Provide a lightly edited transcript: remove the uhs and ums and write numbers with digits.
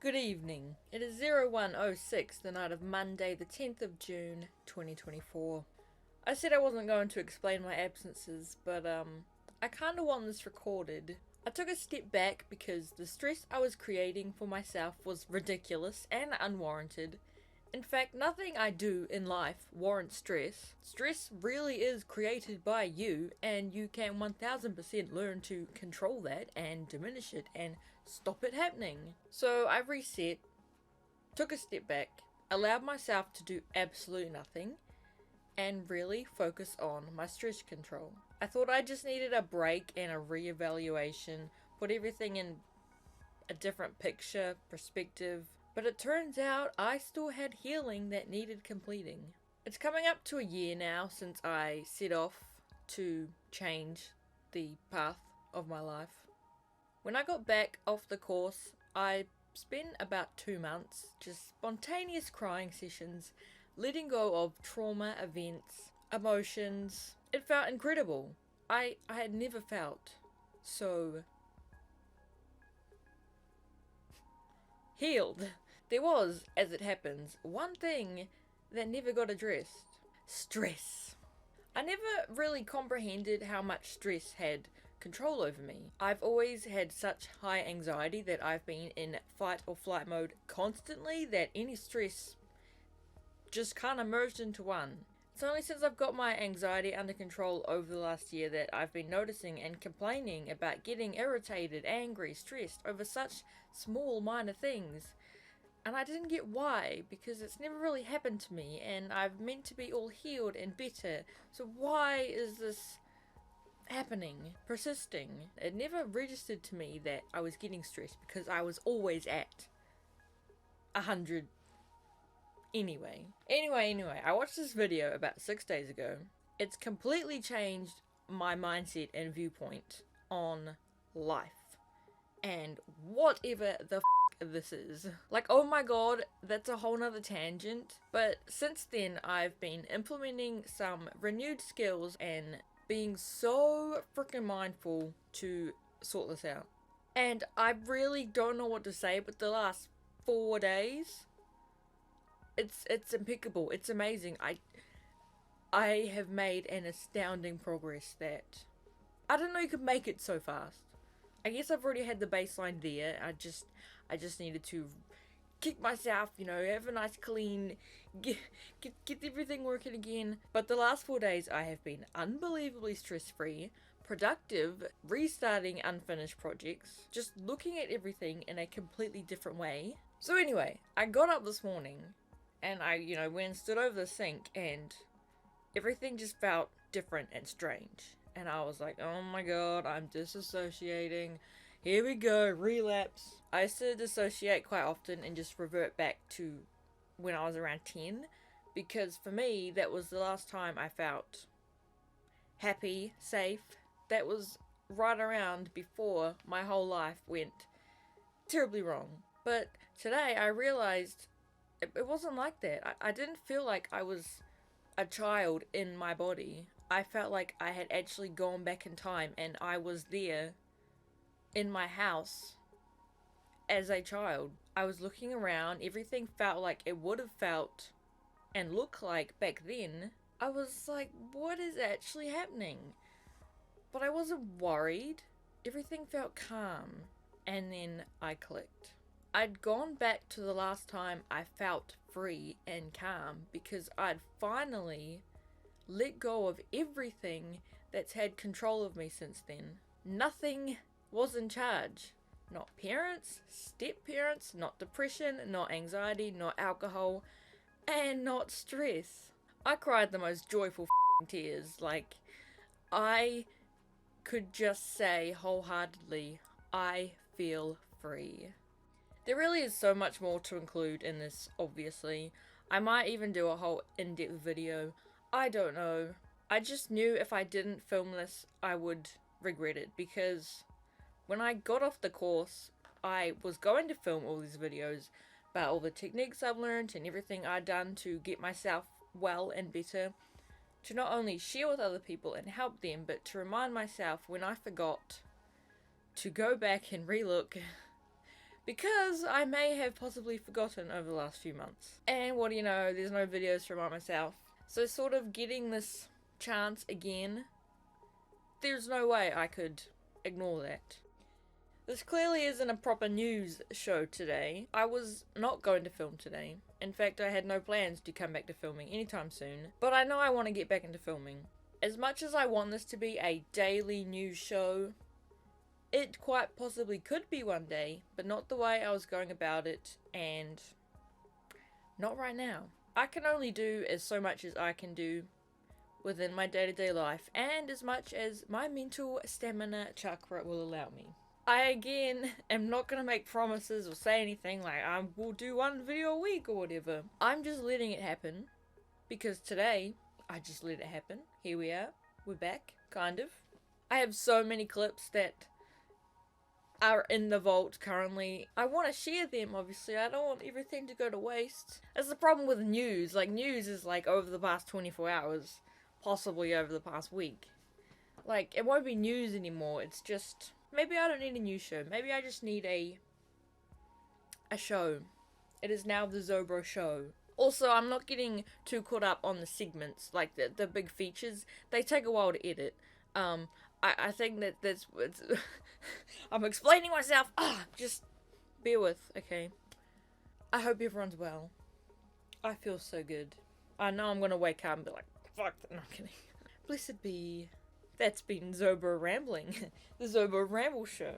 Good evening. It is 01:06, the night of Monday, the 10th of June, 2024. I said I wasn't going to explain my absences, but I kinda want this recorded. I took a step back because the stress I was creating for myself was ridiculous and unwarranted. In fact, nothing I do in life warrants stress. Stress really is created by you, and you can 1000% learn to control that and diminish it and stop it happening. So I reset, took a step back, allowed myself to do absolutely nothing, and really focus on my stress control. I thought I just needed a break and a re-evaluation, put everything in a different picture, perspective, but it turns out I still had healing that needed completing. It's coming up to a year now since I set off to change the path of my life. When I got back off the course, I spent about 2 months just spontaneous crying sessions, letting go of trauma events, emotions. It felt incredible. I had never felt so healed. There was, as it happens, one thing that never got addressed. Stress. I never really comprehended how much stress had control over me. I've always had such high anxiety that I've been in fight or flight mode constantly that any stress just kind of merged into one. It's only since I've got my anxiety under control over the last year that I've been noticing and complaining about getting irritated, angry, stressed over such small, minor things. And I didn't get why, because it's never really happened to me, and I've meant to be all healed and better. So why is this happening, persisting? It never registered to me that I was getting stressed because I was always at 100. Anyway, I watched this video about 6 days ago. It's completely changed my mindset and viewpoint on life and whatever the this is. Like, oh my god, that's a whole nother tangent. But since then, I've been implementing some renewed skills and being so freaking mindful to sort this out. And I really don't know what to say, but the last 4 days, it's impeccable. It's amazing. I have made an astounding progress that I didn't know you could make it so fast. I guess I've already had the baseline there. I just needed to kick myself, have a nice clean, get everything working again. But the last 4 days I have been unbelievably stress-free, productive, restarting unfinished projects, just looking at everything in a completely different way. So anyway, I got up this morning and I, went and stood over the sink and everything just felt different and strange. And I was like, oh my god, I'm disassociating. Here we go, relapse. I used to dissociate quite often and just revert back to when I was around 10. Because for me, that was the last time I felt happy, safe. That was right around before my whole life went terribly wrong. But today I realized it wasn't like that. I didn't feel like I was a child in my body. I felt like I had actually gone back in time and I was there in my house as a child. I was looking around, everything felt like it would have felt and looked like back then. I was like, what is actually happening? But I wasn't worried. Everything felt calm. And then I clicked. I'd gone back to the last time I felt free and calm because I'd finally let go of everything that's had control of me since then. Nothing was in charge. Not parents, step-parents, not depression, not anxiety, not alcohol, and not stress. I cried the most joyful tears. Like, I could just say wholeheartedly, I feel free. There really is so much more to include in this, obviously. I might even do a whole in-depth video. I don't know. I just knew if I didn't film this, I would regret it, because when I got off the course, I was going to film all these videos about all the techniques I've learned and everything I've done to get myself well and better, to not only share with other people and help them, but to remind myself when I forgot to go back and relook. because I may have possibly forgotten over the last few months. And what do you know, there's no videos to remind myself. So sort of getting this chance again, there's no way I could ignore that. This clearly isn't a proper news show today. I was not going to film today. In fact, I had no plans to come back to filming anytime soon. But I know I want to get back into filming. As much as I want this to be a daily news show, it quite possibly could be one day, but not the way I was going about it, and not right now. I can only do as so much as I can do within my day-to-day life, and as much as my mental stamina chakra will allow me. I again am not going to make promises or say anything like I will do one video a week or whatever. I'm just letting it happen, because today I just let it happen. Here we are, we're back, kind of. I have so many clips that are in the vault currently. I want to share them, obviously. I don't want everything to go to waste. That's the problem with news. Like, news is like over the past 24 hours, possibly over the past week. Like, it won't be news anymore. It's just, maybe I don't need a news show. Maybe I just need a show. It is now the Zobro show. Also, I'm not getting too caught up on the segments, like the big features. They take a while to edit. I think that's it's I'm explaining myself. Just bear with, okay? I hope everyone's well. I feel so good. I know I'm gonna wake up and be like, fuck, no, I'm kidding. Blessed be. That's been Zobro Rambling. The Zobro Ramble Show.